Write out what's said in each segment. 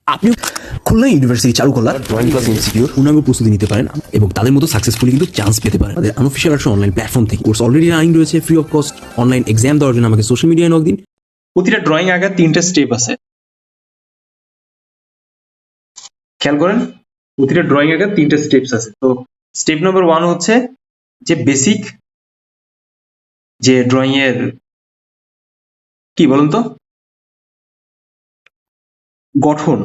আপনি খুলনা ইউনিভার্সিটি চালু করলে ড্রয়িং ক্লাস এমসিকিউর পূর্ণাঙ্গ প্রস্তুতি নিতে পারেন এবং তাদের মতো সাকসেসফুলি কিন্তু চান্স পেতে পারেন। আমাদের আনঅফিশিয়াল একটা অনলাইন প্ল্যাটফর্ম থেকে কোর্স অলরেডি রানিং রয়েছে free of cost. Online exam দেওয়ার জন্য আমাকে সোশ্যাল মিডিয়ায় নক দিন। প্রতিটা ড্রয়িং আঁকার 3টা স্টেপ আছে, খেয়াল করেন। প্রতিটা ড্রয়িং আঁকার 3টা স্টেপস আছে। তো স্টেপ নাম্বার 1 হচ্ছে যে বেসিক যে ড্রয়িং এর কি বলুন তো গঠন,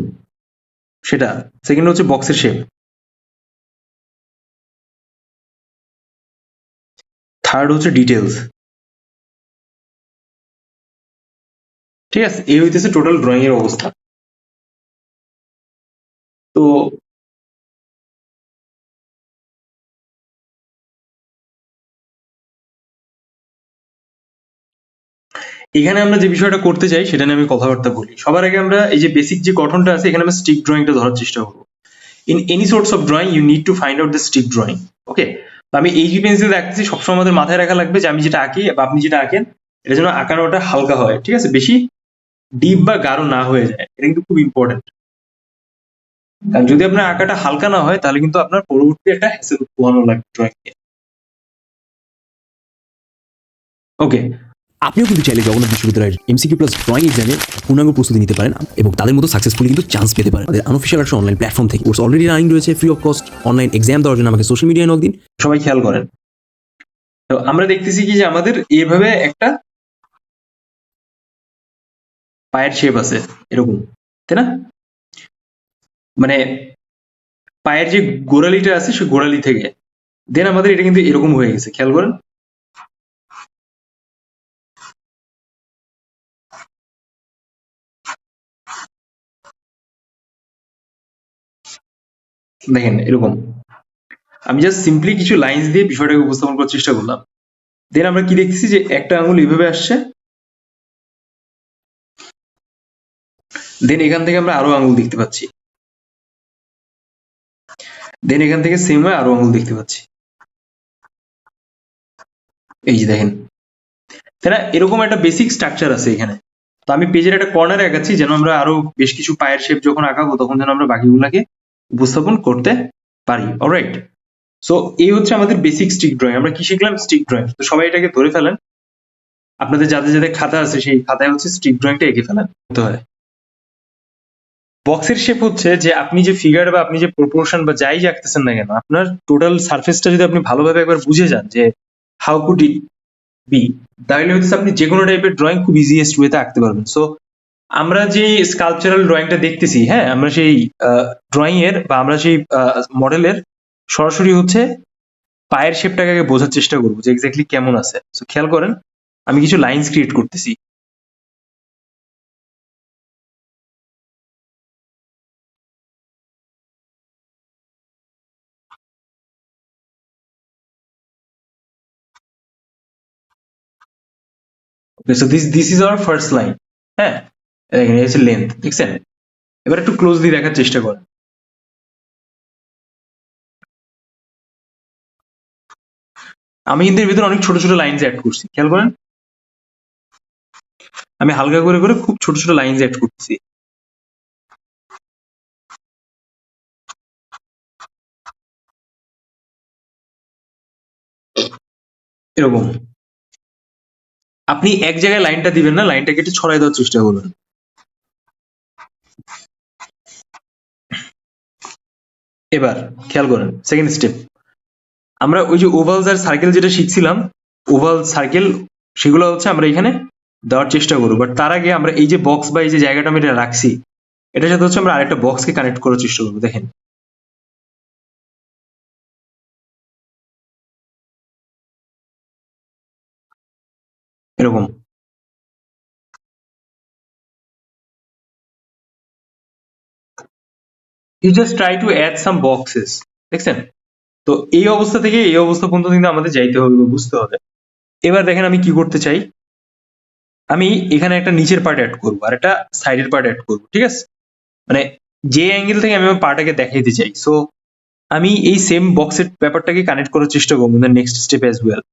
সেটা। সেকেন্ড হচ্ছে বক্সের শেপ। থার্ড হচ্ছে ডিটেলস। ঠিক আছে, এই হইতেছে টোটাল ড্রয়িং এর অবস্থা। তো এখানে আমরা যে বিষয়টা করতে চাই সেটা নিয়ে আমি কথাবার্তা বলি। সবার আগে আমরা এই যে বেসিক যে গঠনটা আছে এখানে আমরা স্টিক ড্রয়িংটা ধরার চেষ্টা করবো। In any source of drawing you need to find out the stick drawing. Okay, আমি এই পেন্সিল রাখতেছি, সবসময় আমাদের মাথায় রাখা লাগবে যে আমি যেটা আঁকি বা আপনি যেটা আঁকেন এটা যেন আঁকানোটা হালকা হয়, ঠিক আছে, বেশি ডিপ বা গাঢ় না হয়ে যায়। এটা কিন্তু খুব ইম্পর্টেন্ট। কারণ যদি আপনার আঁকাটা হালকা না হয় তাহলে কিন্তু আপনার পরবর্তী একটা হ্যাসেল পোহানো লাগবে ড্রয়িং এ। ওকে, আপনিও কিন্তু চাইলে জগন্নাথ বিশ্ববিদ্যালয়ের এমসিকিউ প্লাস ড্রয়িং এক্সামে পূর্ণাঙ্গ প্রস্তুতি নিতে পারেন এবং তাদের মতো সাকসেসফুলি কিন্তু চান্স পেতে পারেন। আমাদের আনঅফিশিয়াল একটা অনলাইন প্ল্যাটফর্ম থেকে কোর্স অলরেডি রানিং রয়েছে free of cost. Online exam দেওয়ার জন্য আমাকে সোশ্যাল মিডিয়ায় নক দিন। সবাই খেয়াল করেন। তো আমরা দেখতেছি কি যে আমাদের এইভাবে একটা পায়ের শেপ আছে এরকম, তাই না? মানে পায়ের যে গোড়ালিটা আছে সেই গোড়ালি থেকে দেন আমাদের এটা কিন্তু এরকম হয়ে গেছে, খেয়াল করেন। দেখেন এরকম। আমি জাস্ট সিম্পলি কিছু লাইন্স দিয়ে বিষয়টাকে উপস্থাপন করার চেষ্টা করলাম। দেন আমরা কি দেখতেছি যে একটা আঙুল এইভাবে আসছে, দেন এখান থেকে আমরা আরো আঙুল দেখতে পাচ্ছি, দেন এখান থেকে সেম হয় আরো আঙুল দেখতে পাচ্ছি। এই যে দেখেন, তাই না? এরকম একটা বেসিক স্ট্রাকচার আছে এখানে। তো আমি পেজের একটা কর্নারে আঁকাচ্ছি যেন আমরা আরো বেশ কিছু পায়ের শেপ যখন আঁকাবো তখন যেন আমরা বাকিগুলাকে উপস্থাপন করতে পারি। অলরাইট, সো এই হচ্ছে আমাদের বেসিক স্টিক ড্রয়িং। আমরা কি শিখলাম? Stick drawing. তো সবাই এটাকে ধরে ফেলেন, আপনাদের যাদের যাদের খাতা আছে সেই খাতায় হচ্ছে স্টিক ড্রয়িংটা এঁকে ফেলেন করতে হয়। বক্সের শেপ হচ্ছে যে আপনি যে ফিগার বা আপনি যে প্রপোর্শন বা যাই আঁকতেছেন না কেন, আপনার টোটাল সারফেসটা যদি আপনি ভালোভাবে একবার বুঝে যান যে হাউ কুড ইট বি, তাহলে হচ্ছে আপনি যে কোনো টাইপের ড্রয়িং খুব ইজিয়েস্ট ওয়েতে আঁকতে পারবেন। সো আমরা যে স্কাল্পচারাল ড্রয়িংটা দেখতেছি, হ্যাঁ, আমরা সেই ড্রয়িং এর বা আমরা সেই মডেলের সরাসরি হচ্ছে পায়ের শেপটাকে আগে বোঝার চেষ্টা করবো যে এক্স্যাক্টলি কেমন আছে। সো খেয়াল করেন, আমি কিছু লাইন্স ক্রিয়েট করতেছি। Okay, so this is our first line. হ্যাঁ, দেখেন এই হচ্ছে লেন্থ, দেখছেন? এবার একটু ক্লোজলি দেখার চেষ্টা করেন। আমি কিন্তু এর ভিতরে অনেক ছোট ছোট লাইনস অ্যাড করছি, খেয়াল করেন। আমি হালকা করে করে খুব ছোট ছোট লাইনস অ্যাড করতেছি। এরকম আপনি এক জায়গায় লাইনটা দিবেন না, লাইনটাকে একটু ছড়াই দেওয়ার চেষ্টা করবেন। এবার খেয়াল করেন সেকেন্ড স্টেপ। আমরা ওই যে ওভালস আর সার্কেল যেটা শিখছিলাম, ওভাল সার্কেল, সেগুলো হচ্ছে আমরা এখানে দেওয়ার চেষ্টা করবো। বাট তার আগে আমরা এই যে বক্স বা এই যে জায়গাটা আমি এটা রাখছি, এটার সাথে হচ্ছে আমরা আরেকটা বক্সকে কানেক্ট করার চেষ্টা করবো। দেখেন এরকম। You just try to add some boxes, দেখছেন? তো এই অবস্থা থেকে এই অবস্থা পর্যন্ত কিন্তু আমাদের যাইতে হবে বা বুঝতে হবে। এবার দেখেন আমি কি করতে চাই। আমি এখানে একটা নিচের পার্ট অ্যাড করবো আর একটা সাইডের পার্ট অ্যাড করবো, ঠিক আছে? মানে যে অ্যাঙ্গেল থেকে আমি আমার পাটাকে দেখাইতে চাই। সো আমি এই সেম বক্সের ব্যাপারটাকে কানেক্ট করার চেষ্টা করবো in the next step as well.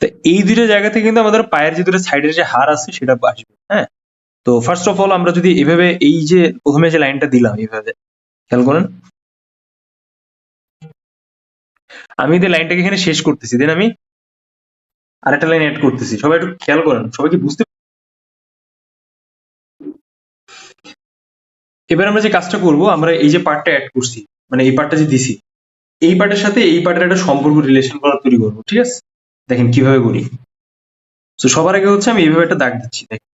তো এই দুইটা জায়গা থেকে কিন্তু আমাদের পায়ের যে দুটো সাইডের যে হাড় আছে সেটা আসবে। হ্যাঁ, তো ফার্স্ট অফ অল আমরা যদি এভাবে এই যে প্রথমে যে লাইনটা দিলাম এইভাবে খেয়াল করেন, আমি এই লাইনটাকে এখানে শেষ করতেছি, দেন আমি আরেকটা লাইন অ্যাড করতেছি। সবাই একটু খেয়াল করেন, সবাই কি বুঝতে? এবার আমরা যে কাজটা করব, আমরা এই যে পার্টটা অ্যাড করছি, মানে এই পার্টটা যে দিছি, এই পার্টের সাথে এই পার্টের একটা সম্পর্ক রিলেশন করা তৈরি করবো। ঠিক আছে, দেখেন কিভাবে করি। তো সবার আগে হচ্ছে আমি এইভাবে একটা দাগ দিচ্ছি, দেখেন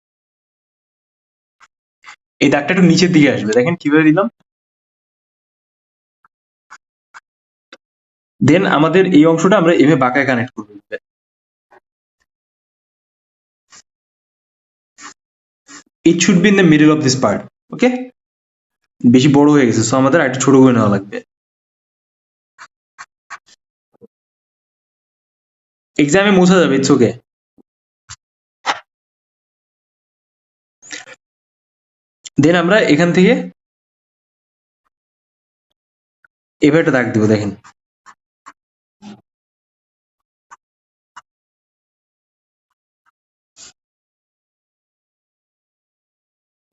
এই দাগটা একটু নিচের দিকে আসবে, দেখেন কিভাবে দিলাম। দেন আমাদের এই অংশটা আমরা এভাবে বাঁকায় কানেক্ট করবো। It should be in the middle of this part. Okay, বেশি বড় হয়ে গেছে, সো আমাদের আরেকটু ছোট করে নেওয়া লাগবে। এক্সামে মোছা যাবে, ইটস ওকে। দেন আমরা এখান থেকে এভাবে একটা দাগ দিব, দেখেন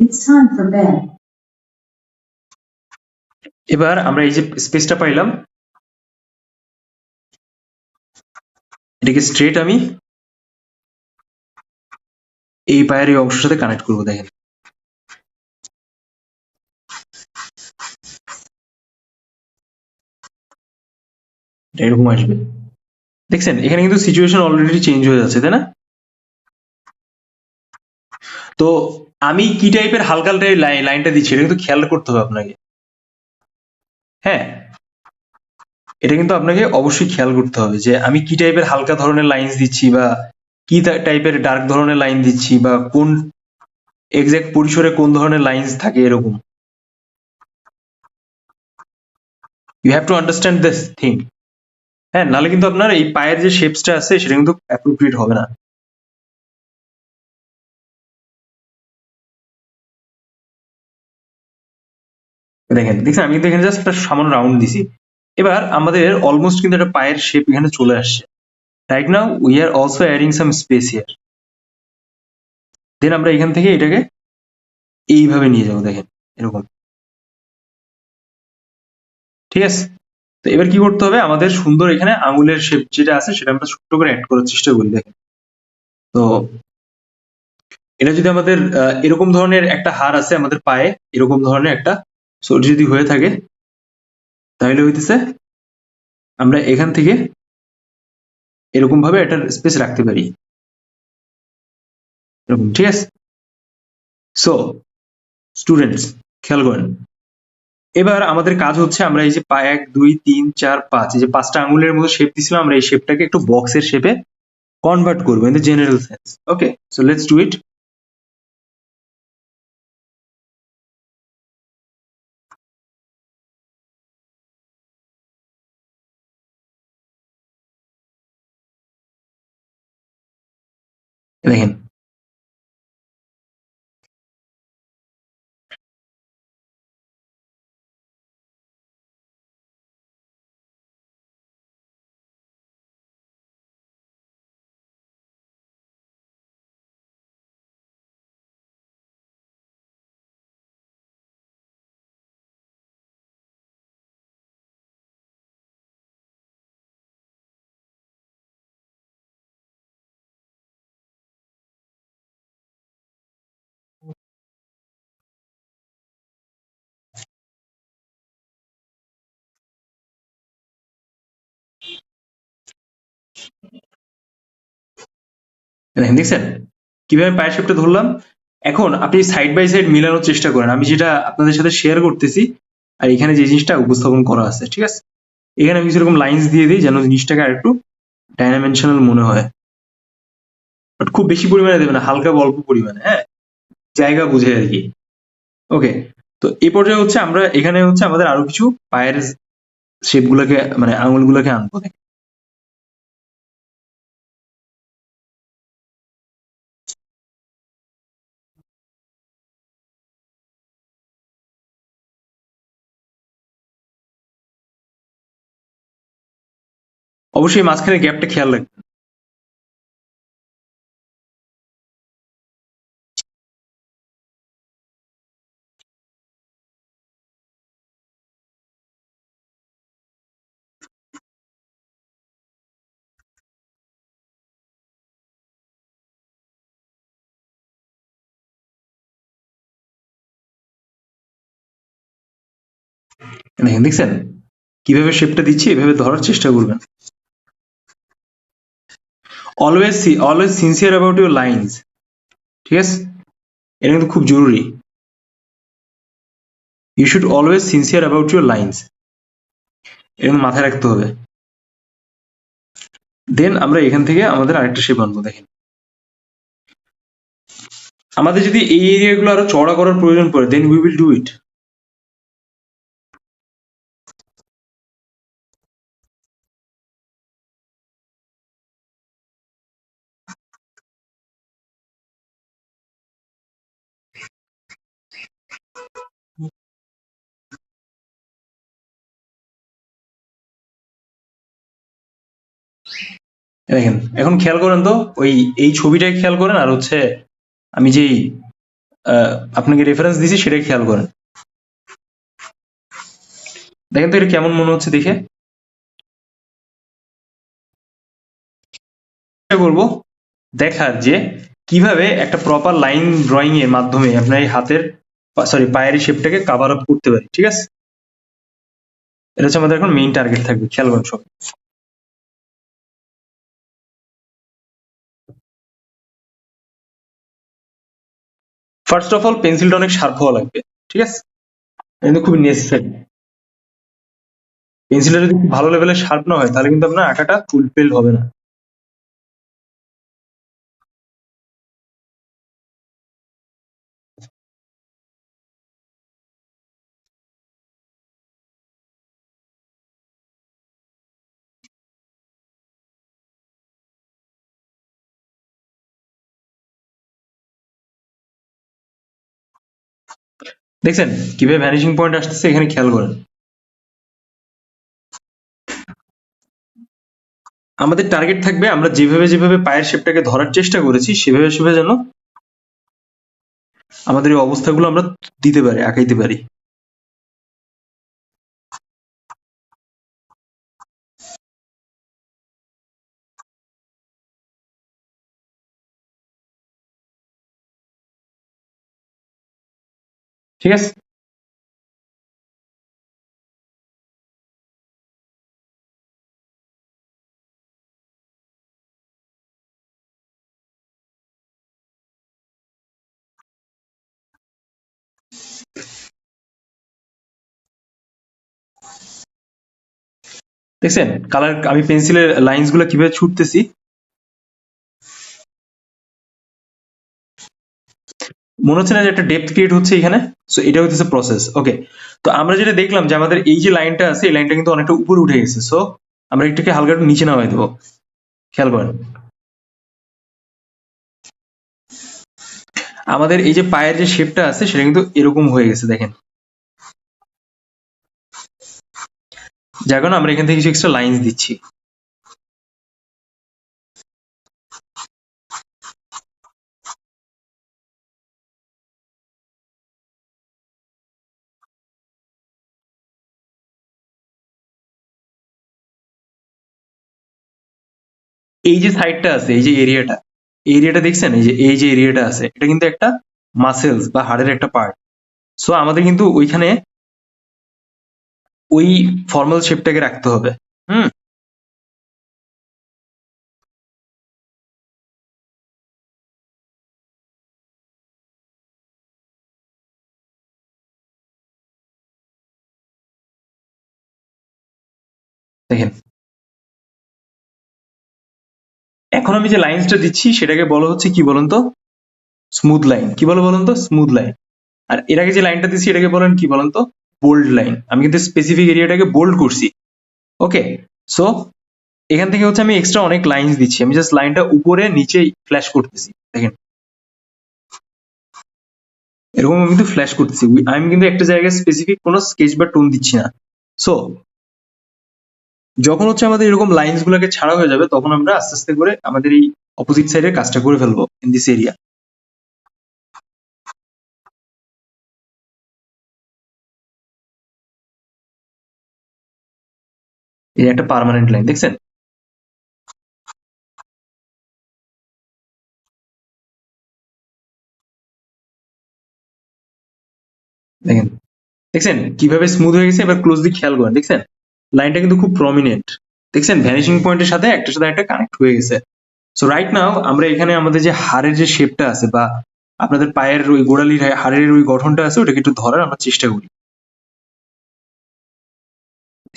It's time for bed. এবার আমরা এই যে স্পেসটা পাইলাম, এটাকে স্ট্রেট আমি এই পায়ের এই অংশের সাথে কানেক্ট করবো, দেখেন এটা এরকম আসবে। দেখছেন এখানে কিন্তু সিচুয়েশন অলরেডি চেঞ্জ হয়ে যাচ্ছে, তাই না? তো আমি কি টাইপের হালকা লাইনটা দিচ্ছি এটা কিন্তু খেয়াল করতে হবে আপনাকে। হ্যাঁ, এটা কিন্তু আপনাকে অবশ্যই খেয়াল করতে হবে যে আমি কি টাইপের হালকা ধরনের লাইন দিচ্ছি, বা কি টাইপের ডার্ক ধরনের লাইন দিচ্ছি, বা কোন এক্সাক্ট পরিসরে কোন ধরনের লাইন্স থাকে, এরকম। You have to understand this thing. হ্যাঁ, নাহলে কিন্তু আপনার এই পায়ের যে শেপসটা আছে সেটা কিন্তু অ্যাপ্রোপ্রিয়েট হবে না। দেখছেন আমি কিন্তু এখানে জাস্ট একটা সামান্য রাউন্ড দিছি। এবার আমাদের অলমোস্ট কিন্তু একটা পায়ের শেপ এখানে চলে আসছে। Right now we are also adding some space here. Then আমরা এখান থেকে এটাকে এইভাবে নিয়ে যাবো, দেখেন এরকম। ঠিক আছে, তো এবার কি করতে হবে, আমাদের সুন্দর এখানে আঙুলের শেপ যেটা আছে সেটা আমরা ছোট্ট করে অ্যাড করার চেষ্টা করি, দেখেন। তো এটা যদি আমাদের এরকম ধরনের একটা হাড় আছে আমাদের পায়ে, এরকম ধরনের একটা, সো যদি হয়ে থাকে তাহলে হইতেছে আমরা এখান থেকে এরকম ভাবে একটা স্পেস রাখতে পারি, এরকম। ঠিক আছে, সো স্টুডেন্টস খেয়াল করেন, এবার আমাদের কাজ হচ্ছে আমরা এই যে পা 1 2 3 4 5 এই যে পাঁচটা আঙুলের মতো শেপ দিছিলাম, আমরা এই শেপটাকে একটু বক্সের শেপে কনভার্ট করবো in the general sense. Okay, so let's do it. দেখেন দেখেন, দেখছেন কিভাবে পায়ের শেপটা ধরলাম। এখন আপনি সাইড বাই সাইড মিলানোর চেষ্টা করেন, আমি যেটা আপনাদের সাথে শেয়ার করতেছি আর এখানে যে জিনিসটা উপস্থাপন করা আছে। ঠিক আছে, এখানে আমি কিছু এরকম লাইন্স দিয়ে দিই যেন জিনিসটাকে আর একটু ডাইমেনশনাল মনে হয়, বাট খুব বেশি পরিমাণে দেবে না, হালকা অল্প পরিমাণে। হ্যাঁ, জায়গা বুঝে আর কি। ওকে, তো এই পর্যায়ে হচ্ছে আমরা এখানে হচ্ছে আমাদের আরো কিছু পায়ের শেপ গুলাকে মানে আঙুল গুলাকে আনবো। অবশ্যই মাঝখানে গ্যাপটা খেয়াল রাখবেন। দেখেন, দেখছেন কিভাবে শেপটা দিচ্ছি, এভাবে ধরার চেষ্টা করবেন। Always sincere about your lines, ঠিক আছে? এটা কিন্তু খুব জরুরি। You should always sincere about your lines, এটা কিন্তু মাথায় রাখতে হবে। দেন আমরা এখান থেকে আমাদের আরেকটা শেপ আনবো। দেখেন, আমাদের যদি এই এরিয়াগুলো আরো চড়া করার প্রয়োজন পড়ে, then we will do it. দেখেন, এখন খেয়াল করেন তো, ওই এই ছবিটাই খেয়াল করেন, আর হচ্ছে আমি যেই আপনাকে রেফারেন্স দিছি সেটাই খেয়াল করেন। দেখেন তো এটা কেমন মনে হচ্ছে দেখে। চেষ্টা করবো দেখার যে কিভাবে একটা প্রপার লাইন ড্রয়িং এর মাধ্যমে আপনার এই হাতের পায়ের শেপটাকে কাভার আপ করতে পারি, ঠিক আছে? এটা হচ্ছে আমাদের এখন মেইন টার্গেট থাকবে, খেয়াল করেন সব। ফার্স্ট অফ অল পেন্সিলটা অনেক শার্প হওয়া লাগবে, ঠিক আছে? এটা কিন্তু খুবই নেসেসারি। পেন্সিলটা যদি খুব ভালো লেভেলের শার্প না হয়, তাহলে কিন্তু আপনার আঁকাটা ফুলফিল হবে না। দেখছেন কিভাবে ভ্যানিশিং পয়েন্ট আসতেছে, এখানে খেয়াল করেন। আমাদের টার্গেট থাকবে আমরা যেভাবে যেভাবে পায়ের শেপটাকে ধরার চেষ্টা করেছি, সেভাবে সেভাবে যেন আমাদের এই অবস্থাগুলো আমরা দিতে পারি, আঁকাইতে পারি। ঠিক আছে? দেখছেন কালার, আমি পেন্সিলের লাইন্স গুলো কিভাবে ছুটতেছি। মনে হচ্ছে না যে একটা ডেপথ ক্রিয়েট হচ্ছে এখানে? সো এটা হচ্ছে প্রসেস। ওকে, তো আমরা যেটা দেখলাম যে আমাদের এই যে লাইনটা আছে, এই লাইনটা কিন্তু অনেকটা উপরে উঠে গেছে। সো আমরা একটুকে হালকা একটু নিচে নামাই দেবো, খেয়াল করেন। আমাদের এই যে পায়ের যে শেপটা আছে সেটা কিন্তু এরকম হয়ে গেছে, দেখেন। যার কারণে আমরা এখান থেকে কিছু এক্সট্রা লাইন্স দিচ্ছি। এই যে সাইডটা আছে, এই যে এরিয়াটা, এরিয়াটা দেখছেন, এই যে এরিয়াটা আছে, এটা কিন্তু একটা মাসেলস বা হাড়ের একটা পার্ট। সো আমাদের কিন্তু ওইখানে ওই ফর্মাল শেপটাকে রাখতে হবে। হুম, দেখেন এখন আমি যে লাইন্সটা দিচ্ছি সেটাকে বলা হচ্ছে কি বলুন তো, স্মুথ লাইন। কি বলে বলুন তো? Smooth line. আর এর আগে যে লাইনটা দিচ্ছি এটাকে বলেন কি বলুন তো, বোল্ড লাইন। আমি কিন্তু স্পেসিফিক এরিয়াটাকে বোল্ড করছি। ওকে, সো এখান থেকে হচ্ছে আমি এক্সট্রা অনেক লাইন্স দিচ্ছি, আমি জাস্ট লাইনটা উপরে নিচে ফ্ল্যাশ করতেছি। দেখেন এরকম আমি কিন্তু ফ্ল্যাশ করতেছি, আমি কিন্তু একটা জায়গায় স্পেসিফিক কোনো স্কেচ বা টোন দিচ্ছি না। সো যখন হচ্ছে আমাদের এরকম লাইন্স গুলোকে ছাড়া হয়ে যাবে, তখন আমরা আস্তে আস্তে করে আমাদের এই অপোজিট সাইডের কাজটা করে ফেলবো ইন দিস এরিয়া। এই একটা পার্মানেন্ট লাইন, দেখছেন? দেখেন দেখছেন কিভাবে স্মুথ হয়ে গেছে? এবার ক্লোজলি খেয়াল করেন, দেখছেন লাইনটা কিন্তু খুব প্রমিনেন্ট, দেখছেন ভ্যানিশিং পয়েন্টের সাথে একটার সাথে একটা কানেক্ট হয়ে গেছে। সো রাইট নাও আমরা এখানে আমাদের যে হাড়ের যে শেপটা আছে বা আপনাদের পায়ের ওই গোড়ালির হাড়ের ওই গঠনটা আছে ওটাকে একটু ধরার আমরা চেষ্টা করি।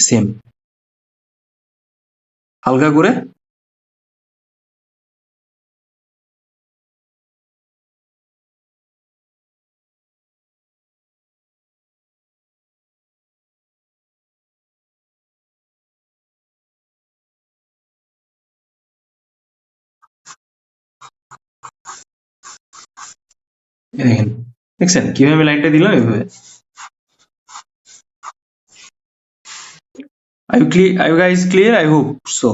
সেম হালকা করে এই দেখেন, দেখছেন কিভাবে লাইনটা দিলাম এভাবে। Are you guys clear? I hope so.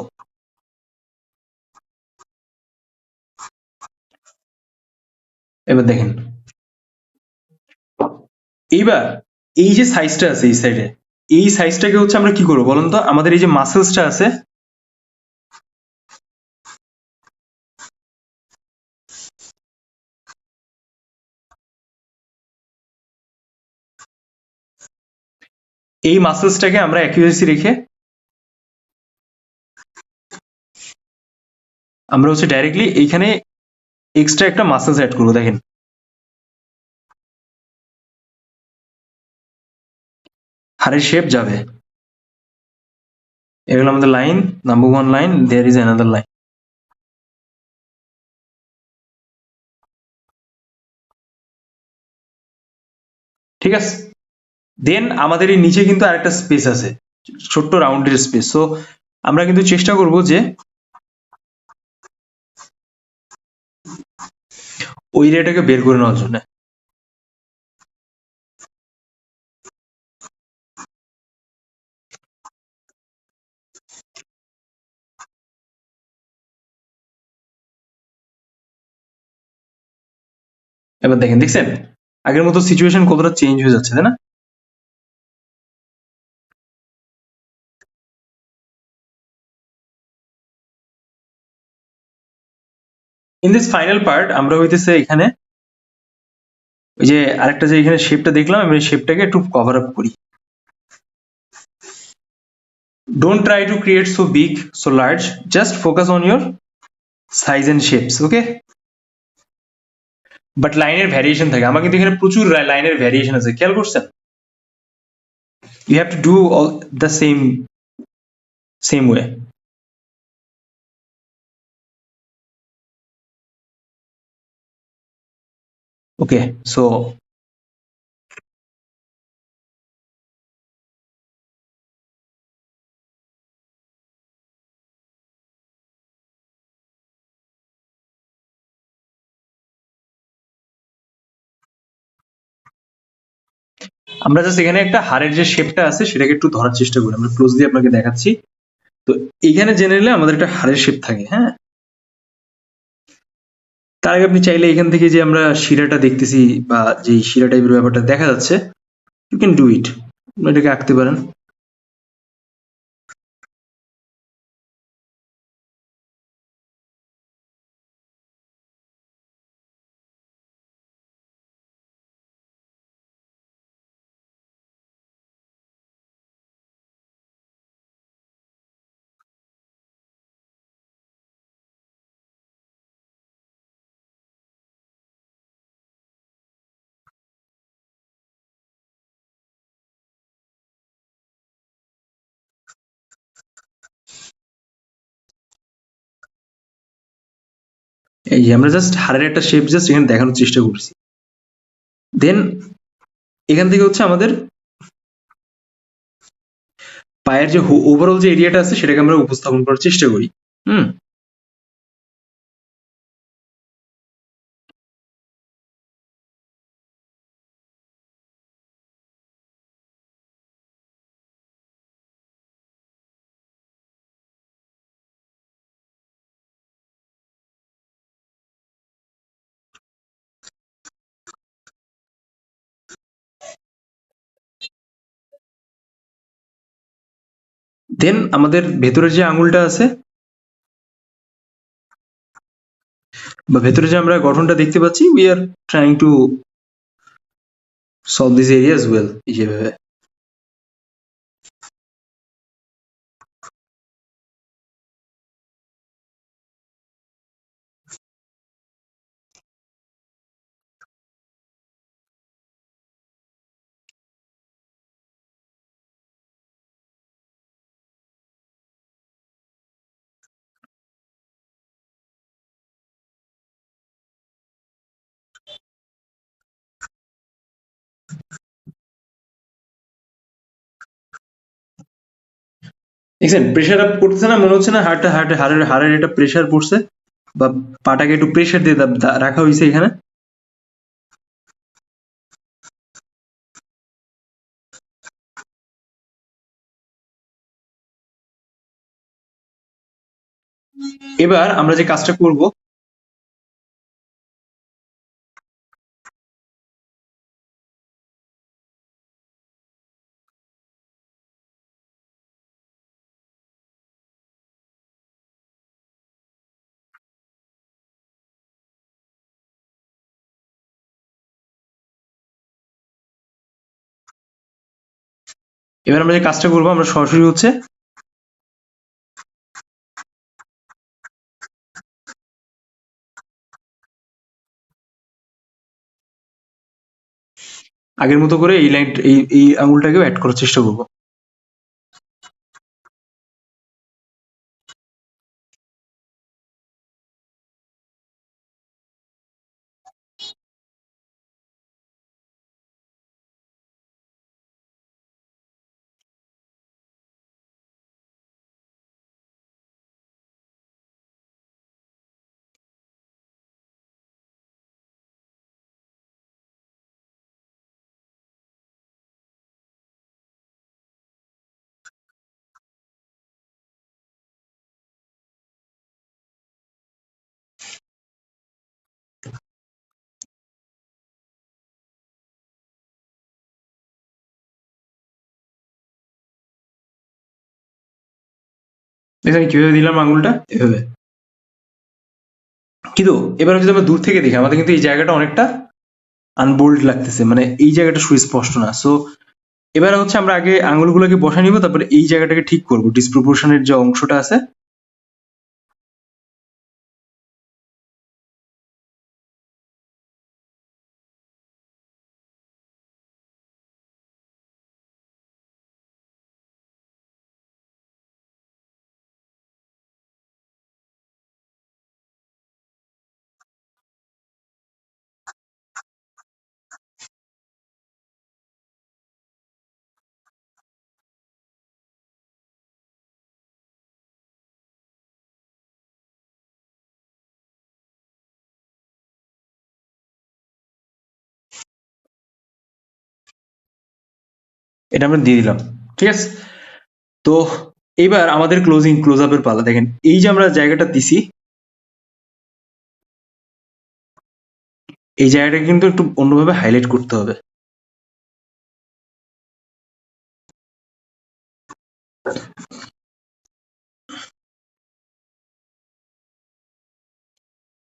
এবার দেখেন, এইবার এই যে সাইজটা আছে এই সাইডে, এই সাইজটাকে হচ্ছে আমরা কি করবো বলুন তো? আমাদের এই যে মাসেলসটা আছে, এই মাসেলসটাকে আমরা অ্যাকিউরেসি রেখে আমরা হচ্ছে ডাইরেক্টলি এইখানে এক্সট্রা একটা মাসেলস অ্যাড করবো। দেখেন হাড়ের শেপ যাবে। এগুলো আমাদের line, number 1 line, there is another line. ঠিক আছে, দেন আমাদের এই নিচে কিন্তু আরেকটা স্পেস আছে, ছোট্ট রাউন্ডের স্পেস। সো আমরা কিন্তু চেষ্টা করব যে ওই এরিয়াটাকে বের করে নেওয়ার জন্য। এবার দেখেন, দেখছেন আগের মতো সিচুয়েশন কতটা চেঞ্জ হয়ে যাচ্ছে, তাই না? ইন দিস ফাইনাল পার্ট আমরা হইতেছে এখানে ওই যে আরেকটা যে এখানে শেপটা দেখলাম, আমি শেপটাকে একটু কভার আপ করি। Don't try to create so big so large, just focus on your size and shapes, okay? But লাইনের ভ্যারিয়েশন থাকে, আমার কিন্তু এখানে প্রচুর লাইনের ভ্যারিয়েশন আছে, খেয়াল করছেন? You have to do all the same way. Okay, so আমরা জাস্ট এখানে একটা হাড়ের যে শেপটা আছে সেটাকে একটু ধরার চেষ্টা করি, আমরা ক্লোজলি আপনাকে দেখাচ্ছি। তো এইখানে জেনারেলি আমাদের একটা হাড়ের শেপ থাকে, হ্যাঁ? তার আগে আপনি চাইলে এখান থেকে যে আমরা শিরাটা দেখতেছি বা যে শিরা টাইপের ব্যাপারটা দেখা যাচ্ছে, ইউ ক্যান ডু ইট, এটাকে আঁকতে পারেন। এই যে আমরা জাস্ট হাড়ের একটা শেপ জাস্ট এখানে দেখানোর চেষ্টা করছি। দেন এখান থেকে হচ্ছে আমাদের পায়ের যে ওভারঅল যে এরিয়াটা আছে সেটাকে আমরা উপস্থাপন করার চেষ্টা করি। হুম, দেন আমাদের ভেতরের যে আঙুলটা আছে বা ভেতরে যে আমরা গঠনটা দেখতে পাচ্ছি, we are trying to solve this area as well এই যেভাবে। দেখছেন প্রেশার আপ করতেছে না, মনে হচ্ছে না হাড়ের একটা প্রেশার পড়ছে বা পাটাকে একটু প্রেশার দিয়ে রাখা হয়েছে এখানে। এবার আমরা যে কাজটা করব, আমরা সরাসরি হচ্ছে আগের মতো করে এই লাইন এই আঙুলটাকেও অ্যাড করার চেষ্টা করব। দেখেন কিভাবে দিলাম আঙুলটা এভাবে। কিন্তু এবার যদি আমরা দূর থেকে দেখি আমাদের কিন্তু এই জায়গাটা অনেকটা আনবোল্ড লাগতেছে, মানে এই জায়গাটা সুস্পষ্ট না। সো এবার হচ্ছে আমরা আগে আঙুলগুলোকে বসা নিব, তারপরে এই জায়গাটাকে ঠিক করব, ডিসপ্রপোর্শনের যে অংশটা আছে। এটা আমরা দিয়ে দিলাম, ঠিক আছে। তো এবার আমাদের ক্লোজ আপের পালা। দেখেন এই যে আমরা জায়গাটা দিছি, এই জায়গাটা কিন্তু একটু অন্যভাবে হাইলাইট করতে হবে।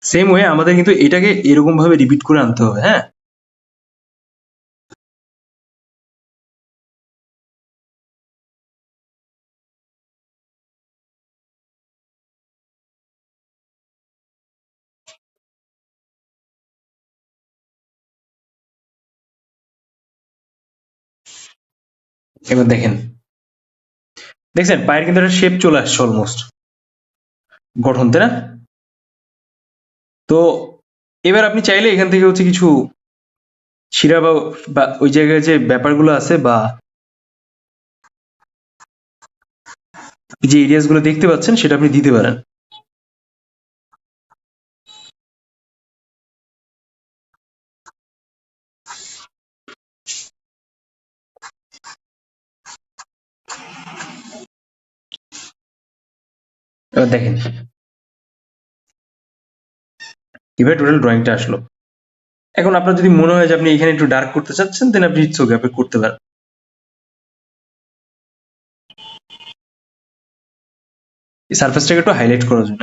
সেম ওয়ে আমাদের কিন্তু এটাকে এরকম ভাবে রিপিট করে আনতে হবে, হ্যাঁ। এবার দেখেন, দেখছেন পায়ের কিন্তু একটা শেপ চলে আসছে অলমোস্ট, গঠন, তাই না? তো এবার আপনি চাইলে এখান থেকে হচ্ছে কিছু শিরা বা ওই জায়গায় যে ব্যাপারগুলো আছে বা যে এরিয়াস গুলো দেখতে পাচ্ছেন সেটা আপনি দিতে পারেন। এবার দেখেন এবার টোটাল ড্রয়িংটা আসলো। এখন আপনার যদি মনে হয় যে আপনি এখানে একটু ডার্ক করতে চাচ্ছেন, দেন আপনি ইটস ওকে, আপনি করতে পারেন। এই সারফেসটাকে একটু হাইলাইট করার জন্য।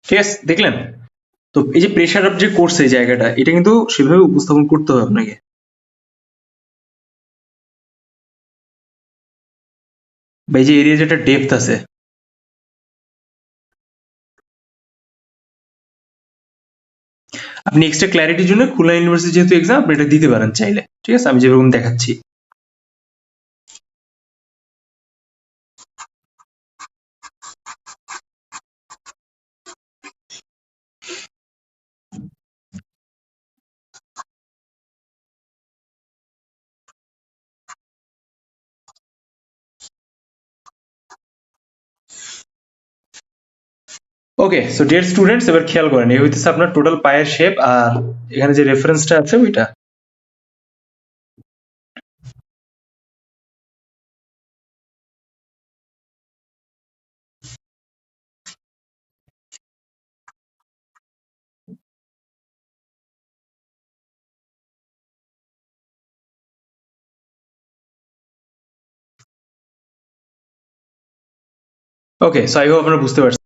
ঠিক আছে, দেখলেন? তো এই যে প্রেশার আপ যে করছে এই জায়গাটা, এটা কিন্তু সেভাবে উপস্থাপন করতে হবে আপনাকে। বা এই যে এরিয়া যেটা ডেপথ আছে, আপনি এক্সট্রা ক্ল্যারিটির জন্য খুলনা ইউনিভার্সিটি যেহেতু এক্সাম, আপনি এটা দিতে পারেন চাইলে। ঠিক আছে, আমি যেরকম দেখাচ্ছি। ওকে, সো ডিয়ার স্টুডেন্টস, এবার খেয়াল করেন, এই হইতেছে আপনার টোটাল পায়ের শেপ, আর এখানে যে রেফারেন্সটা আছে ওইটা। ওকে, সো আই হোপ আপনারা বুঝতে পারছেন।